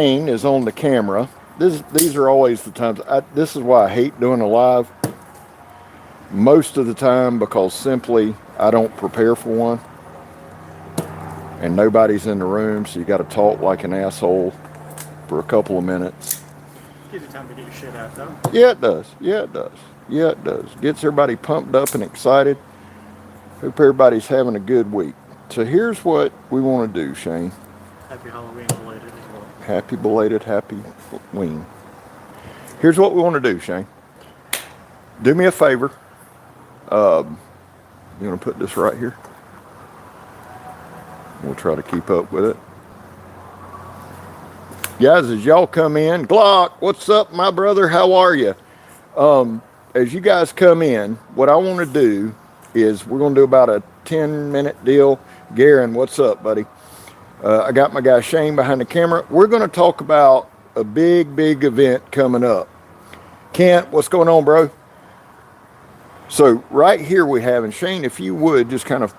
Shane is on the camera. These are always the times. This is why I hate doing a live most of the time, because simply I don't prepare for one, and nobody's in the room, so you got to talk like an asshole for a couple of minutes. Gives you time to get your shit out, though. Yeah, it does. Yeah, it does. Yeah, it does. Gets everybody pumped up and excited. Hope everybody's having a good week. So here's what we want to do, Shane. Happy Halloween belated as well. Happy belated Halloween. Here's what we want to do, Shane. Do me a favor. You want to put this right here? We'll try to keep up with it. Guys, as y'all come in, Glock, what's up, my brother? How are you? As you guys come in, what I want to do is we're going to do about a 10-minute deal. Garen, what's up, buddy? I got my guy Shane behind the camera. We're going to talk about a big event coming up. Kent, what's going on, bro? So right here we have, and Shane, if you would just kind of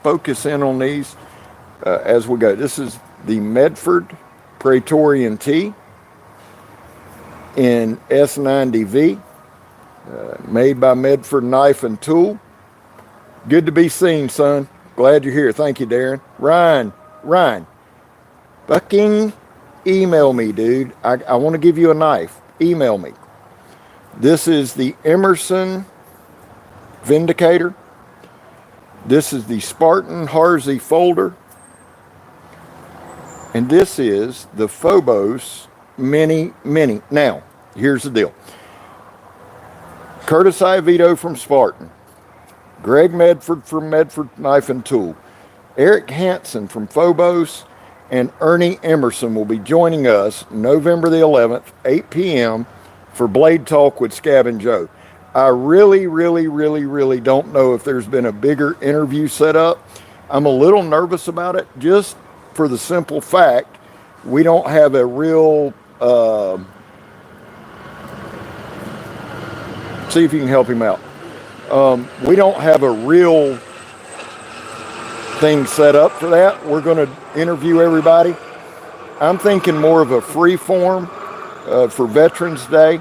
focus in on these as we go. This is the Medford Praetorian T in S90V, made by Medford Knife and Tool. Good to be seen, son. Glad you're here. Thank you, Darren. Ryan, fucking email me, dude. I want to give you a knife. Email me. This is the Emerson Vindicator. This is the Spartan Harsey folder. And this is the Phobos Mini. Now, here's the deal. Curtis Ivito from Spartan. Greg Medford from Medford Knife and Tool. Eric Hansen from Phobos and Ernie Emerson will be joining us November the 11th, 8 p.m. for Blade Talk with Scab and Joe. I really don't know if there's been a bigger interview set up. I'm a little nervous about it, just for the simple fact we don't have a real see if you can help him out. We don't have a real thing set up for that. We're going to interview everybody. I'm thinking more of a free form for Veterans Day.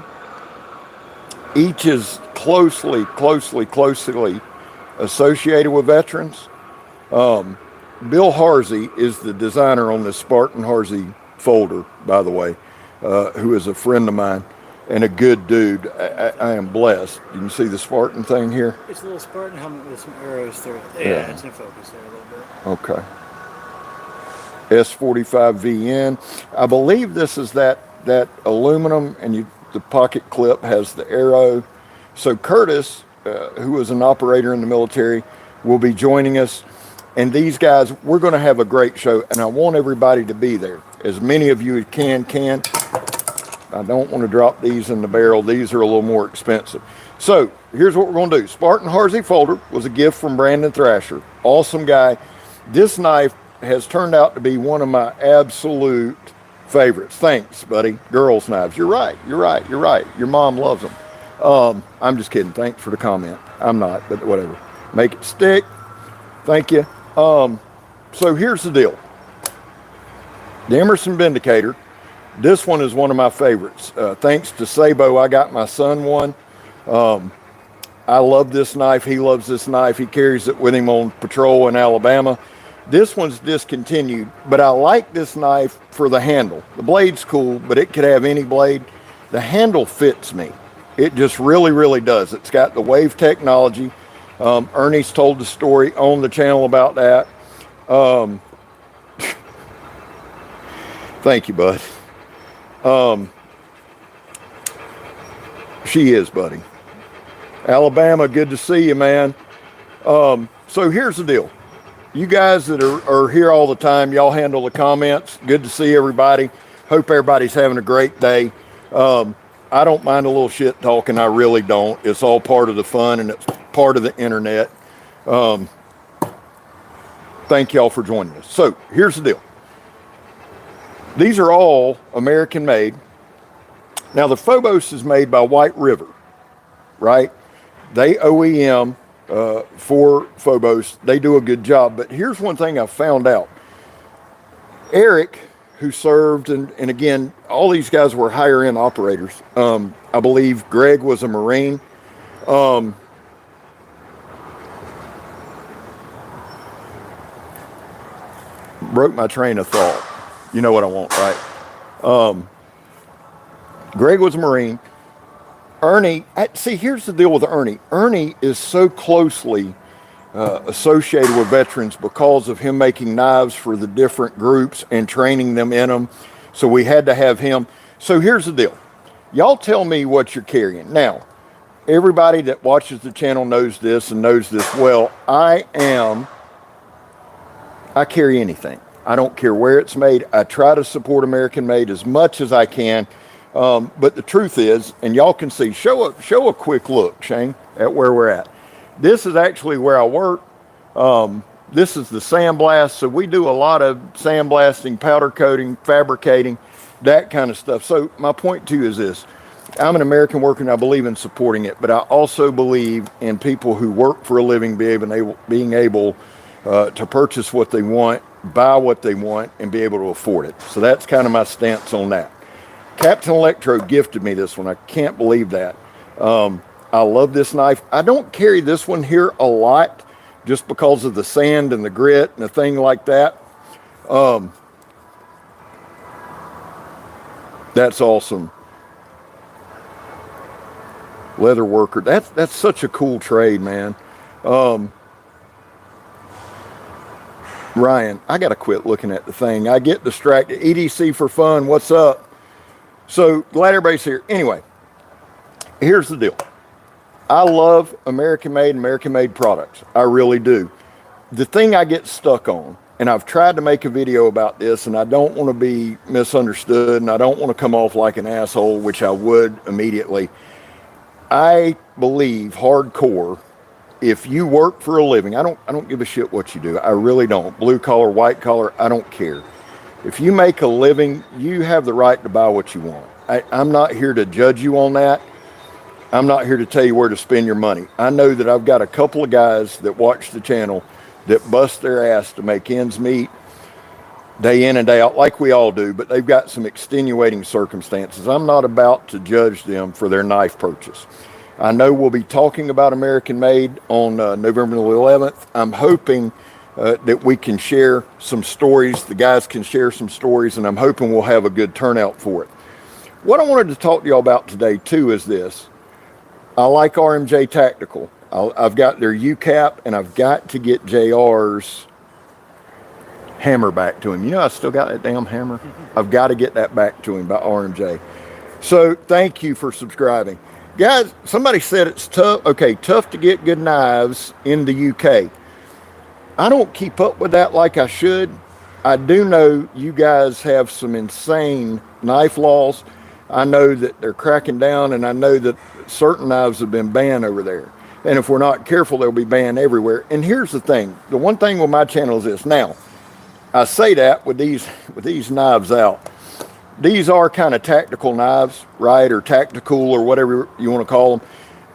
Each is closely associated with veterans. Bill Harsey is the designer on the Spartan Harsey folder, by the way, who is a friend of mine and a good dude. I am blessed. You can see the Spartan thing here. It's a little Spartan helmet with some arrows through it. Yeah, it's in focus there a little bit. Okay. S45VN. I believe this is that aluminum, and the pocket clip has the arrow. So Curtis, who is an operator in the military, will be joining us. And these guys, we're going to have a great show, and I want everybody to be there. As many of you as can. I don't want to drop these in the barrel. These are a little more expensive. So here's what we're going to do. Spartan Harsey folder was a gift from Brandon Thrasher. Awesome guy. This knife has turned out to be one of my absolute favorites. Thanks, buddy. Girls' knives. You're right. Your mom loves them. I'm just kidding. Thanks for the comment. I'm not, but whatever. Make it stick. Thank you. So here's the deal. The Emerson Vindicator. This one is one of my favorites. Thanks to Sabo, I got my son one. I love this knife. He loves this knife. He carries it with him on patrol in Alabama. This one's discontinued, but I like this knife for the handle. The blade's cool, but it could have any blade. The handle fits me. It just really does. It's got the wave technology. Ernie's told the story on the channel about that. Thank you, bud. She is, buddy. Alabama, good to see you, man. So here's the deal. You guys that are here all the time, y'all handle the comments. Good to see everybody. Hope everybody's having a great day. I don't mind a little shit talking. I really don't. It's all part of the fun, and it's part of the internet. Thank y'all for joining us. So here's the deal. These are all American made. Now the Phobos is made by White River, right? They OEM for Phobos. They do a good job. But here's one thing I found out. Eric, who served, and again, all these guys were higher end operators. I believe Greg was a Marine. Broke my train of thought. You know what I want, right? Greg was a Marine. Ernie, see, here's the deal with Ernie. Ernie is so closely associated with veterans because of him making knives for the different groups and training them in them. So we had to have him. So here's the deal. Y'all tell me what you're carrying. Now, everybody that watches the channel knows this and knows this well. I carry anything. I don't care where it's made. I try to support American made as much as I can. But the truth is, and y'all can see, show a quick look, Shane, at where we're at. This is actually where I work. This is the sandblast. So we do a lot of sandblasting, powder coating, fabricating, that kind of stuff. So my point to you is this. I'm an American worker and I believe in supporting it, but I also believe in people who work for a living being able to purchase what they want, buy what they want, and be able to afford it. So that's kind of my stance on that. Captain Electro gifted me this one. I can't believe that. I love this knife. I don't carry this one here a lot just because of the sand and the grit and the thing like that. That's awesome. Leather worker. That's such a cool trade, man. Ryan, I got to quit looking at the thing. I get distracted. EDC for fun. What's up? So glad everybody's here. Anyway, here's the deal. I love American made products. I really do. The thing I get stuck on, and I've tried to make a video about this, and I don't want to be misunderstood, and I don't want to come off like an asshole, which I would immediately. I believe hardcore, if you work for a living, I don't give a shit what you do. I really don't. Blue collar, white collar, I don't care. If you make a living, you have the right to buy what you want. I'm not here to judge you on that. I'm not here to tell you where to spend your money. I know that I've got a couple of guys that watch the channel that bust their ass to make ends meet day in and day out, like we all do, but they've got some extenuating circumstances. I'm not about to judge them for their knife purchase. I know we'll be talking about American Made on November the 11th. I'm hoping that we can share some stories. The guys can share some stories, and I'm hoping we'll have a good turnout for it. What I wanted to talk to y'all about today, too, is this. I like RMJ Tactical. I've got their UCAP, and I've got to get JR's hammer back to him. You know, I still got that damn hammer. I've got to get that back to him by RMJ. So thank you for subscribing. Guys, somebody said it's tough. Okay, tough to get good knives in the UK. I don't keep up with that like I should. I do know you guys have some insane knife laws. I know that they're cracking down, and I know that certain knives have been banned over there. And if we're not careful, they'll be banned everywhere. And here's the thing. The one thing with my channel is this. Now, I say that with these knives out. These are kind of tactical knives, right? Or tactical, or whatever you want to call them.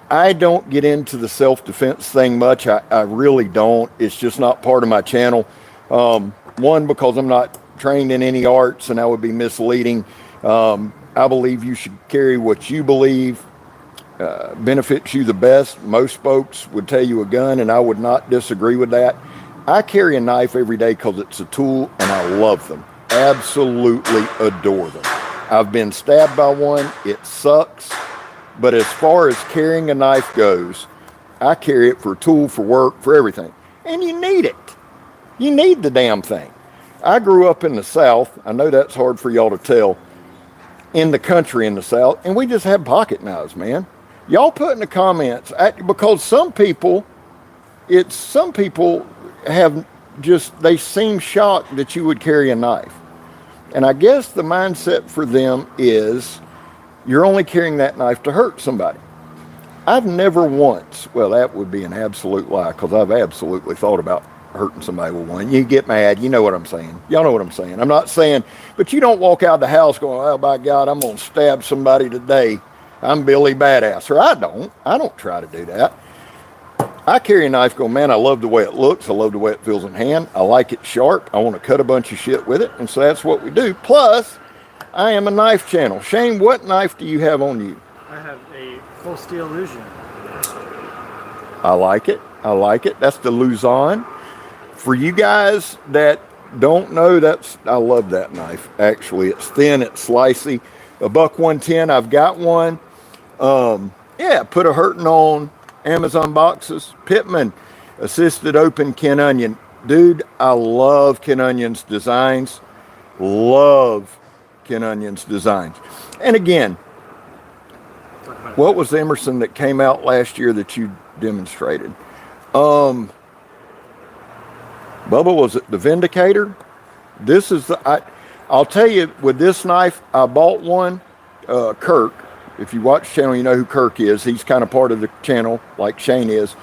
I don't get into the self-defense thing much. I really don't. It's just not part of my channel. One, because I'm not trained in any arts, and that would be misleading. I believe you should carry what you believe benefits you the best. Most folks would tell you a gun, and I would not disagree with that. I carry a knife every day because it's a tool, and I love them. Absolutely adore them. I've been stabbed by one. It sucks. But as far as carrying a knife goes, I carry it for a tool, for work, for everything. And you need it. You need the damn thing. I grew up in the South. I know that's hard for y'all to tell. In the country in the South. And we just have pocket knives, man. Y'all put in the comments. Because some people have just, they seem shocked that you would carry a knife. And I guess the mindset for them is, you're only carrying that knife to hurt somebody. I've never once, well, that would be an absolute lie, because I've absolutely thought about hurting somebody with one. You get mad, you know what I'm saying. Y'all know what I'm saying. I'm not saying, but you don't walk out of the house going, oh, by God, I'm going to stab somebody today. I'm Billy Badass. Or I don't try to do that. I carry a knife going, man, I love the way it looks. I love the way it feels in hand. I like it sharp. I want to cut a bunch of shit with it. And so that's what we do. Plus, I am a knife channel. Shane, what knife do you have on you? I have a full steel Illusion. I like it. I like it. That's the Luzon. For you guys that don't know, I love that knife. Actually, it's thin, it's slicey. A $110. I've got one. Yeah, put a hurting on Amazon boxes. Pittman assisted open Ken Onion. Dude, I love Ken Onion's designs. Love Ken Onion's designs. And again, what was the Emerson that came out last year that you demonstrated? Bubba, was it the Vindicator? This is I'll tell you, with this knife, I bought one, Kirk. If you watch the channel, you know who Kirk is. He's kind of part of the channel like Shane is.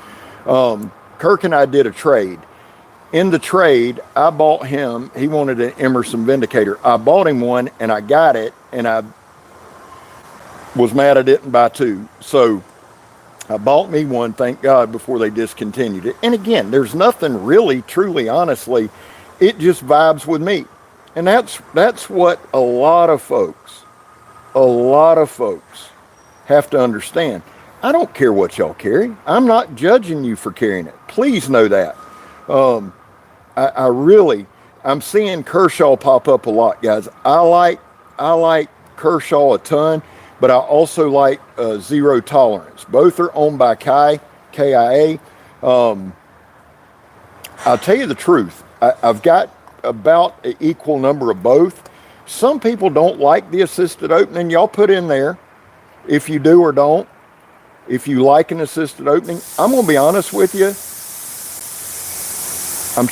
Kirk and I did a trade. In the trade, I bought him, he wanted an Emerson Vindicator. I bought him one and I got it, and I was mad I didn't buy two. So I bought me one, thank God, before they discontinued it. And again, there's nothing really, truly, honestly, it just vibes with me. And that's what a lot of folks have to understand. I don't care what y'all carry. I'm not judging you for carrying it. Please know that. I'm seeing Kershaw pop up a lot, guys. I like Kershaw a ton, but I also like Zero Tolerance. Both are owned by KIA. I'll tell you the truth. I've got about an equal number of both. Some people don't like the assisted opening. Y'all put in there if you do or don't. If you like an assisted opening, I'm going to be honest with you. I'm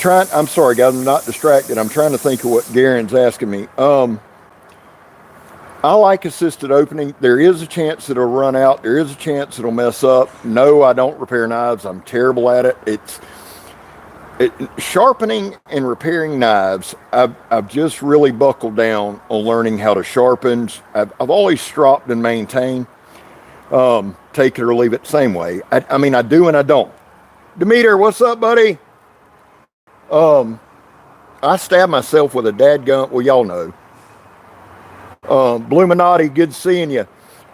sorry, guys, I'm not distracted. I'm trying to think of what Garen's asking me. I like assisted opening. There is a chance it'll run out. There is a chance it'll mess up. No, I don't repair knives. I'm terrible at it. Sharpening and repairing knives, I've just really buckled down on learning how to sharpen. I've always stropped and maintained. Take it or leave it, same way. I mean, I do and I don't. Demeter, what's up, buddy? I stabbed myself with a dadgun. Well, y'all know. Bluminati, good seeing you.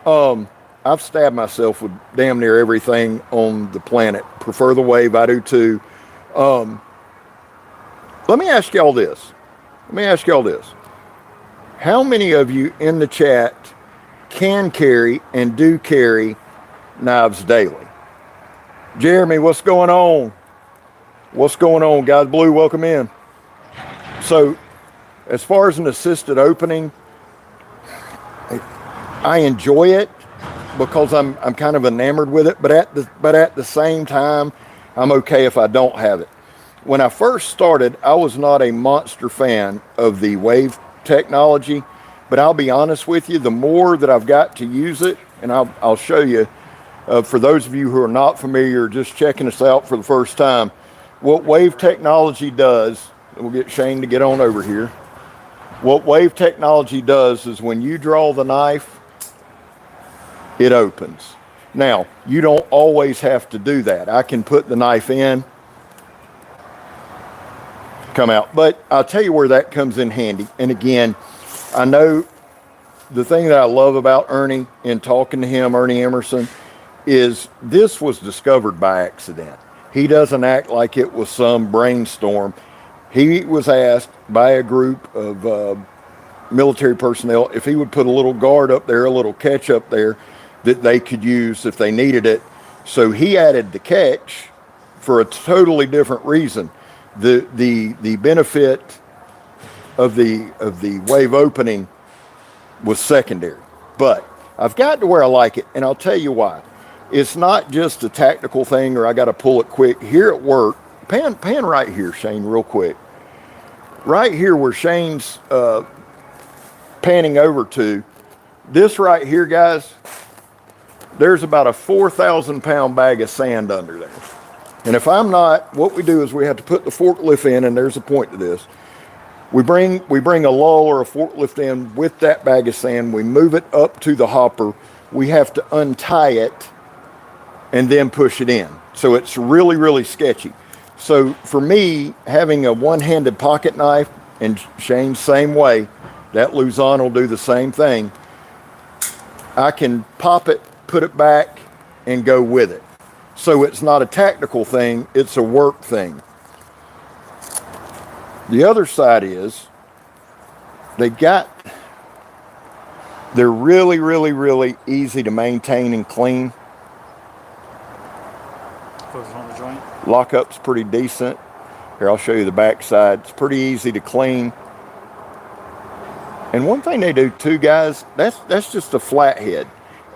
I've stabbed myself with damn near everything on the planet. Prefer the Wave, I do too. Let me ask y'all this. How many of you in the chat can carry and do carry knives daily? Jeremy, what's going on? What's going on, guys? Blue, welcome in. So, as far as an assisted opening, I enjoy it because I'm kind of enamored with it, but at the same time, I'm okay if I don't have it. When I first started, I was not a monster fan of the Wave technology, but I'll be honest with you, the more that I've got to use it, and I'll show you, for those of you who are not familiar, just checking us out for the first time, what Wave technology does, and we'll get Shane to get on over here. What Wave technology does is when you draw the knife, it opens. Now, you don't always have to do that. I can put the knife in, come out, but I'll tell you where that comes in handy. And again, I know the thing that I love about Ernie in talking to him, Ernie Emerson, is this was discovered by accident. He doesn't act like it was some brainstorm. He was asked by a group of military personnel if he would put a little guard up there, a little catch up there that they could use if they needed it. So he added the catch for a totally different reason. The benefit of the Wave opening was secondary. But I've got to where I like it, and I'll tell you why. It's not just a tactical thing or I got to pull it quick. Here at work, pan right here, Shane, real quick. Right here where Shane's panning over to, this right here, guys, there's about a 4,000 pound bag of sand under there. And if I'm not, what we do is we have to put the forklift in, and there's a point to this. We bring a lull or a forklift in with that bag of sand. We move it up to the hopper. We have to untie it and then push it in. So it's really, really sketchy. So for me, having a one-handed pocket knife, and Shane's same way, that Luzon will do the same thing. I can pop it, put it back, and go with it. So it's not a tactical thing, it's a work thing. The other side is, they're really, really, really easy to maintain and clean. Focus on the joint. Lockup's pretty decent. Here, I'll show you the back side. It's pretty easy to clean. And one thing they do too, guys, that's just a flathead.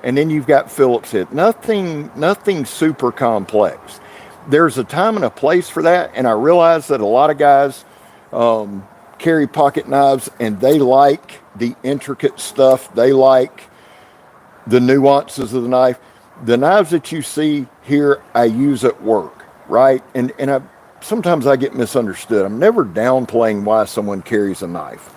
And then you've got Phillips head. Nothing super complex. There's a time and a place for that, and I realize that a lot of guys carry pocket knives and they like the intricate stuff. They like the nuances of the knife. The knives that you see here, I use at work, right? And sometimes I get misunderstood. I'm never downplaying why someone carries a knife.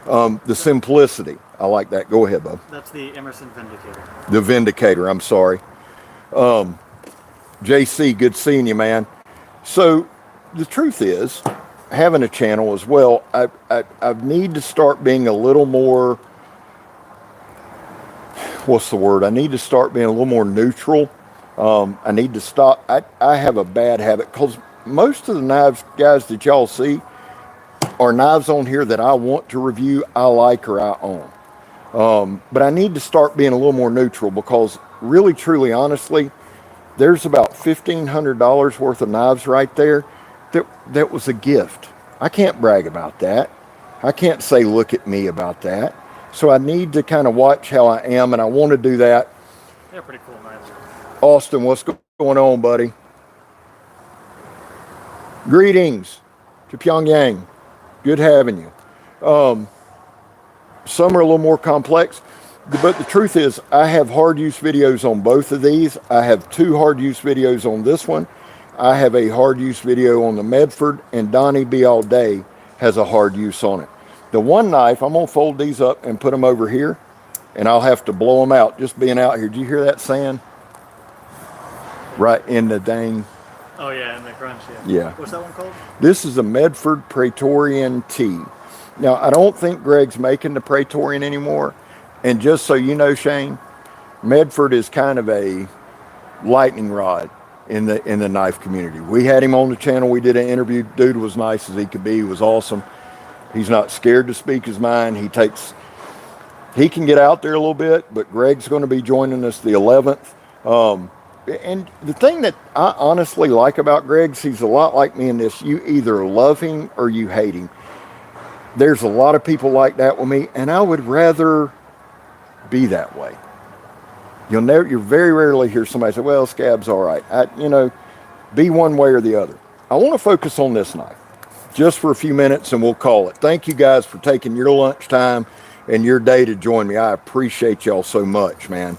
The simplicity, I like that. Go ahead, bub. That's the Emerson Vindicator. The Vindicator, I'm sorry. JC, good seeing you, man. So the truth is, having a channel as well, I need to start being a little more, what's the word? I need to start being a little more neutral. I need to stop. I have a bad habit because most of the knives, guys, that y'all see are knives on here that I want to review, I like, or I own. But I need to start being a little more neutral because really, truly, honestly, there's about $1,500 worth of knives right there that was a gift. I can't brag about that. I can't say, look at me about that. So I need to kind of watch how I am, and I want to do that. They're pretty cool knives. Austin, what's going on, buddy? Greetings to Pyongyang. Good having you. Some are a little more complex, but the truth is I have hard use videos on both of these. I have 2 hard use videos on this one. I have a hard use video on the Medford, and Donnie B All Day has a hard use on it. The one knife, I'm gonna fold these up and put them over here, and I'll have to blow them out just being out here. Do you hear that sand? Right in the dang. Oh yeah, and the crunch, Yeah. What's that one called? This is a Medford Praetorian T. Now, I don't think Greg's making the Praetorian anymore. And just so you know, Shane, Medford is kind of a lightning rod in the knife community. We had him on the channel. We did an interview. Dude was nice as he could be. He was awesome. He's not scared to speak his mind. He can get out there a little bit, but Greg's going to be joining us the 11th. And the thing that I honestly like about Greg's, he's a lot like me in this. You either love him or you hate him. There's a lot of people like that with me, and I would rather be that way. You very rarely hear somebody say, well, Scab's all right. Be one way or the other. I want to focus on this knife just for a few minutes, and we'll call it. Thank you guys for taking your lunch time and your day to join me. I appreciate y'all so much, man.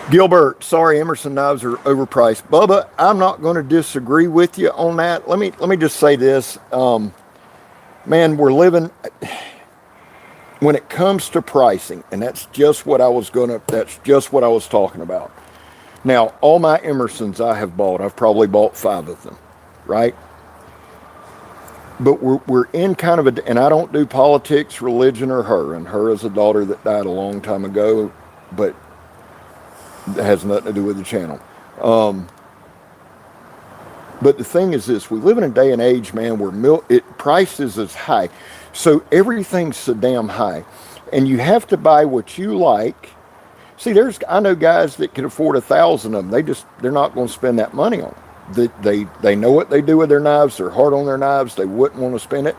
Gilbert, sorry, Emerson knives are overpriced. Bubba, I'm not going to disagree with you on that. Let me just say this. Man, we're living, when it comes to pricing, and that's just what I was talking about. Now, all my Emersons I have bought, I've probably bought 5 of them, right? But we're in kind of and I don't do politics, religion, or her. And her is a daughter that died a long time ago, but that has nothing to do with the channel. But the thing is this, we live in a day and age, man, where prices is high. So everything's so damn high. And you have to buy what you like. See, I know guys that can afford 1,000 of them. They're not going to spend that money on them. They know what they do with their knives. They're hard on their knives. They wouldn't want to spend it.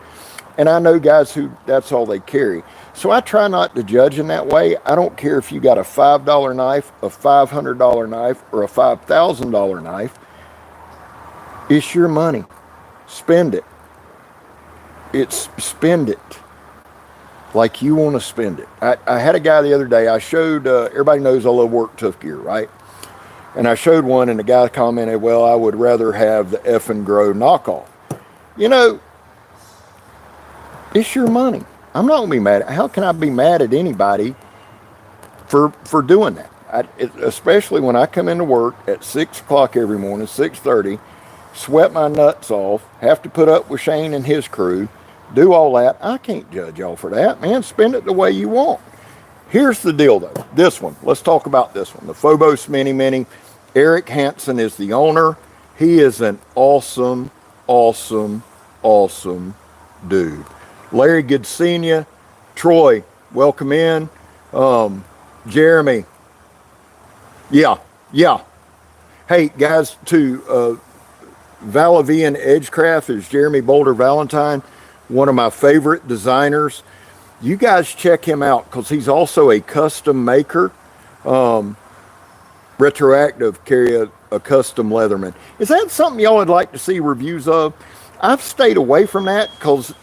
And I know guys who that's all they carry. So I try not to judge in that way. I don't care if you got a $5 knife, a $500 knife, or a $5,000 knife. It's your money. Spend it. Spend it like you want to spend it. I had a guy the other day. I showed, everybody knows I love Work Tough Gear, right? And I showed one, and the guy commented, well, I would rather have the F and Grow knockoff. It's your money. I'm not going to be mad. How can I be mad at anybody for doing that? Especially when I come into work at 6 o'clock every morning, 6:30, sweat my nuts off, have to put up with Shane and his crew, do all that. I can't judge y'all for that, man. Spend it the way you want. Here's the deal, though. This one. Let's talk about this one. The Phobos Mini Mini. Eric Hansen is the owner. He is an awesome, awesome, awesome dude. Larry, good seeing you. Troy, welcome in. Jeremy. Yeah. Hey, guys, to Valavian Edgecraft is Jeremy Boulder Valentine, one of my favorite designers. You guys check him out because he's also a custom maker. Retroactive carry a custom Leatherman. Is that something y'all would like to see reviews of? I've stayed away from that because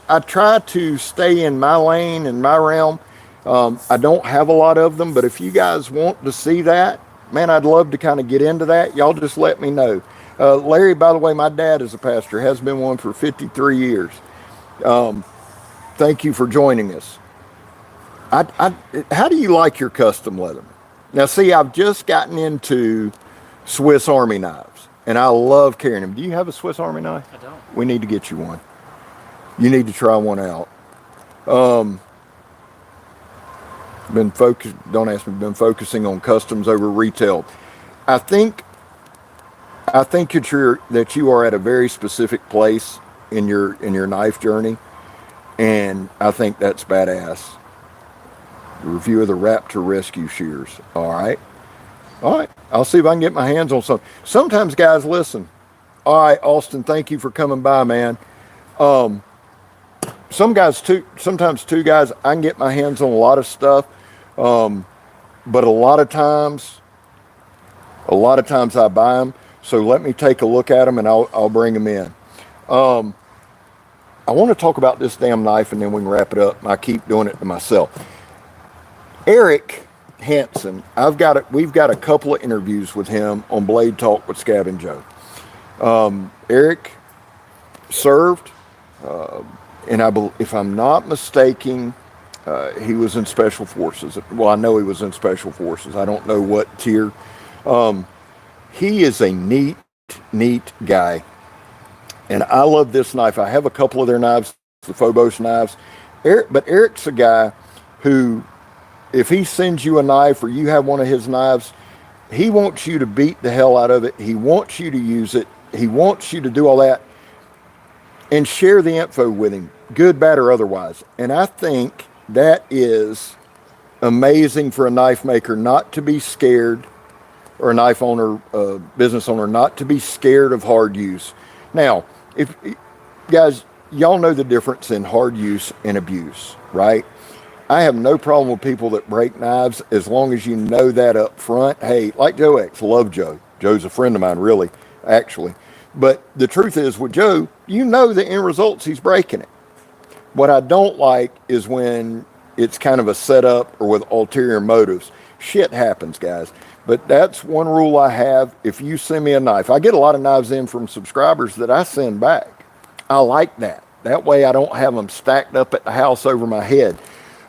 I try to stay in my lane and my realm. I don't have a lot of them, but if you guys want to see that, man, I'd love to kind of get into that. Y'all just let me know. Larry, by the way, my dad is a pastor, has been one for 53 years. Thank you for joining us. How do you like your custom Leatherman? Now, see, I've just gotten into Swiss Army knives, and I love carrying them. Do you have a Swiss Army knife? I don't. We need to get you one. You need to try one out. Been focusing on customs over retail. I think that you are at a very specific place in your knife journey, and I think that's badass. The review of the Raptor Rescue Shears. All right. I'll see if I can get my hands on some. Sometimes guys listen. All right, Austin, thank you for coming by, man. Sometimes too, guys, I can get my hands on a lot of stuff. But a lot of times I buy them. So let me take a look at them and I'll bring them in. I want to talk about this damn knife and then we can wrap it up. I keep doing it to myself. Eric Hansen, we've got a couple of interviews with him on Blade Talk with Scab and Joe. Eric served, and if I'm not mistaken, he was in Special Forces. Well, I know he was in Special Forces. I don't know what tier. He is a neat guy. And I love this knife. I have a couple of their knives, the Phobos knives. But Eric's a guy who, if he sends you a knife or you have one of his knives, he wants you to beat the hell out of it. He wants you to use it. He wants you to do all that and share the info with him, good, bad, or otherwise. And I think that is amazing for a knife maker not to be scared, or a knife owner, business owner, not to be scared of hard use. Now, if guys, y'all know the difference in hard use and abuse, right? I have no problem with people that break knives as long as you know that up front. Hey, like Joe X, love Joe. Joe's a friend of mine, really, actually. But the truth is with Joe, you know the end results, he's breaking it. What I don't like is when it's kind of a setup or with ulterior motives. Shit happens, guys. But that's one rule I have. If you send me a knife, I get a lot of knives in from subscribers that I send back. I like that. That way I don't have them stacked up at the house over my head.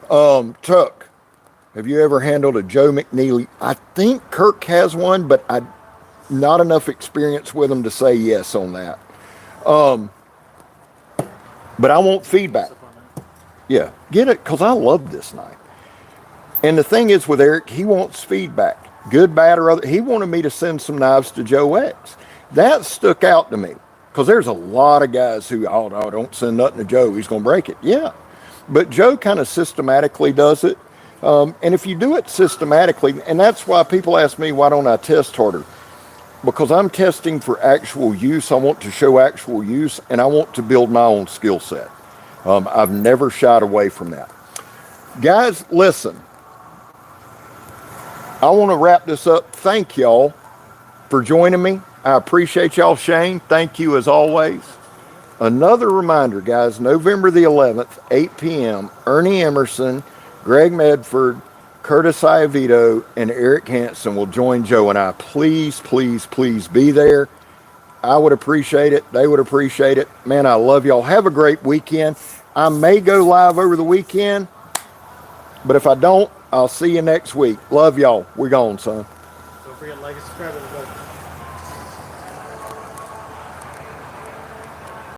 Tuck, have you ever handled a Joe McNeely? I think Kirk has one, but not enough experience with him to say yes on that. But I want feedback. Yeah, get it, because I love this knife. And the thing is with Eric, he wants feedback. Good, bad, or other. He wanted me to send some knives to Joe X. That stuck out to me, because there's a lot of guys who, oh, no, don't send nothing to Joe. He's going to break it. Yeah. But Joe kind of systematically does it. And if you do it systematically, and that's why people ask me, why don't I test harder? Because I'm testing for actual use. I want to show actual use, and I want to build my own skill set. I've never shied away from that. Guys, listen. I want to wrap this up. Thank y'all for joining me. I appreciate y'all. Shane, thank you as always. Another reminder, guys, November the 11th, 8 p.m., Ernie Emerson, Greg Medford, Curtis Iovito, and Eric Hansen will join Joe and I. Please, please, please be there. I would appreciate it. They would appreciate it. Man, I love y'all. Have a great weekend. I may go live over the weekend, but if I don't, I'll see you next week. Love y'all. We're gone, son. Don't forget to like and subscribe, everybody.